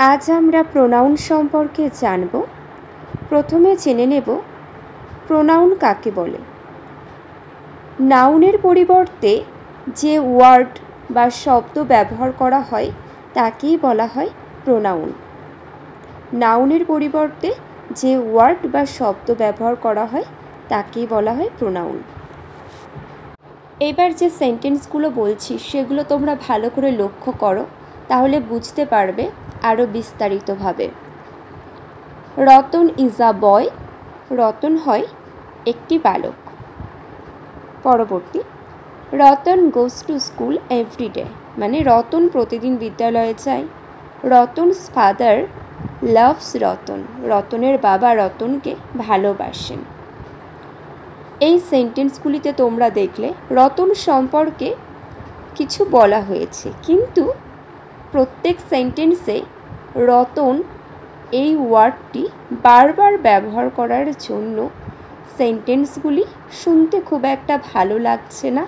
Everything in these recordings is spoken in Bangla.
আজ আমরা প্রোনাউন সম্পর্কে জানব। প্রথমে জেনে নেব প্রোনাউন কাকে বলে। নাউনের পরিবর্তে যে ওয়ার্ড বা শব্দ ব্যবহার করা হয় তাকেই বলা হয় প্রোনাউন। নাউনের পরিবর্তে যে ওয়ার্ড বা শব্দ ব্যবহার করা হয় তাকেই বলা হয় প্রোনাউন। এবার যে সেন্টেন্সগুলো বলছি সেগুলো তোমরা ভালো করে লক্ষ্য করো, তাহলে বুঝতে পারবে আরও বিস্তারিতভাবে। Ratan is a boy, Ratan হয় একটি বালক। পরবর্তী, Ratan goes to school everyday, মানে রতন প্রতিদিন বিদ্যালয়ে যায়। রতনস ফাদার লাভস রতন, রতনের বাবা রতনকে ভালোবাসেন। এই সেন্টেন্সগুলিতে তোমরা দেখলে রতন সম্পর্কে কিছু বলা হয়েছে, কিন্তু প্রত্যেক সেন্টেন্সে রতন এই ওয়ার্ডটি বারবার ব্যবহার করার জন্য সেন্টেন্সগুলি শুনতে খুব একটা ভালো লাগছে না,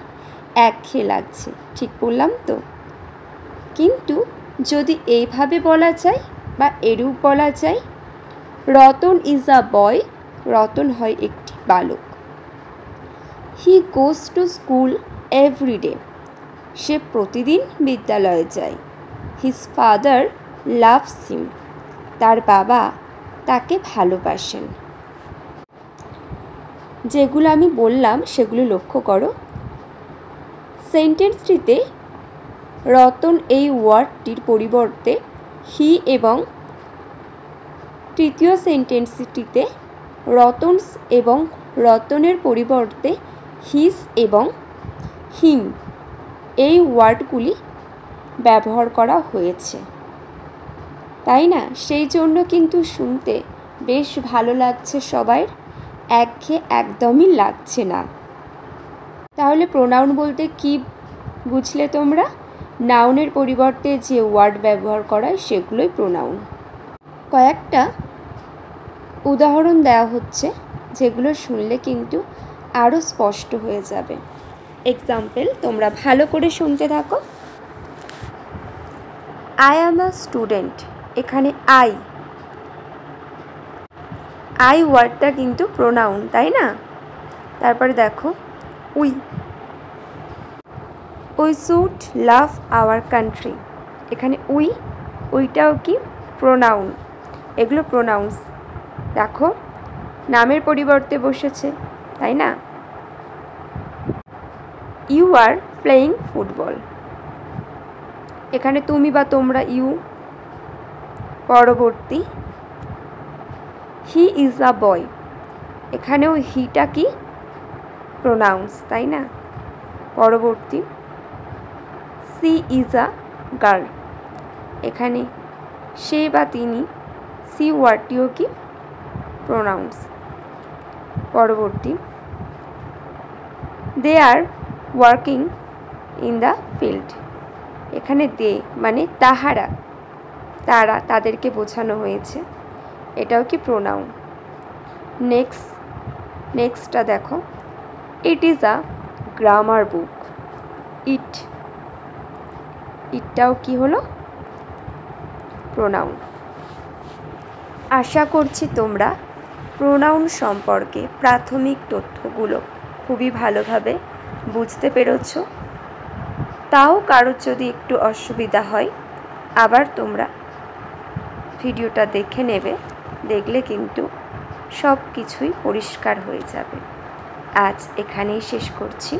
একঘেয়ে লাগছে। ঠিক বললাম তো? কিন্তু যদি এইভাবে বলা যায় বা এরূপ বলা যায়, Ratan is a boy, Ratan হয় একটি বালক। হি গোজ টু স্কুল এভরিডে, সে প্রতিদিন বিদ্যালয়ে যায়। হিজ ফাদার লাভস হিম, তার বাবা তাকে ভালোবাসেন। যেগুলো আমি বললাম সেগুলো লক্ষ্য করো। সেন্টেন্সটিতে রতন এই ওয়ার্ডটির পরিবর্তে হি এবং তৃতীয় সেন্টেন্সটিতে রতনস এবং রতনের পরিবর্তে হিস এবং হিম এই ওয়ার্ডগুলি ব্যবহার করা হয়েছে, তাই না? সেই জন্য কিন্তু শুনতে বেশ ভালো লাগছে সবাই, একঘেয়ে একদমই লাগছে না। তাহলে প্রোনাউন বলতে কি বুঝলে তোমরা? নাউনের পরিবর্তে যে ওয়ার্ড ব্যবহার করা হয় সেগুলোই প্রোনাউন। কয়েকটা উদাহরণ দেওয়া হচ্ছে যেগুলো শুনলে কিন্তু আরও স্পষ্ট হয়ে যাবে। এক্সাম্পল তোমরা ভালো করে শুনতে থাকো। আই অ্যাম আ স্টুডেন্ট, এখানে আই ওয়ার্ডটা কিন্তু প্রোনাউন, তাই না? তারপরে দেখো we should love our country, এখানে উইটাও কি প্রোনাউন, এগুলো প্রোনাউন্স। দেখো নামের পরিবর্তে বসেছে, তাই না? ইউ আর প্লেয়িং ফুটবল, এখানে তুমি বা তোমরা ইউ। পরবর্তী, হি ইজ আ বয়, এখানেও হিটা কি প্রোনাউন্স, তাই না? পরবর্তী, সি ইজ আ গার্ল, এখানে সে বা তিনি, সি ওয়ার্ডটিও কি প্রোনাউন্স। পরবর্তী, they are working in the field, এখানে দে মানে তাহারা, তাদেরকে বোঝানো হয়েছে, এটাও কি প্রোনাউন। নেক্সটটা দেখো, it is a grammar book, ইটটাও কি হলো প্রোনাউন। আশা করছি তোমরা প্রোনাউন সম্পর্কে প্রাথমিক তথ্যগুলো খুবই ভালোভাবে বুঝতে পেরেছ। তাও কারোর যদি একটু অসুবিধা হয় আবার তোমরা ভিডিওটা দেখে নেবে, দেখলে কিন্তু সব কিছুই পরিষ্কার হয়ে যাবে। আজ এখানেই শেষ করছি।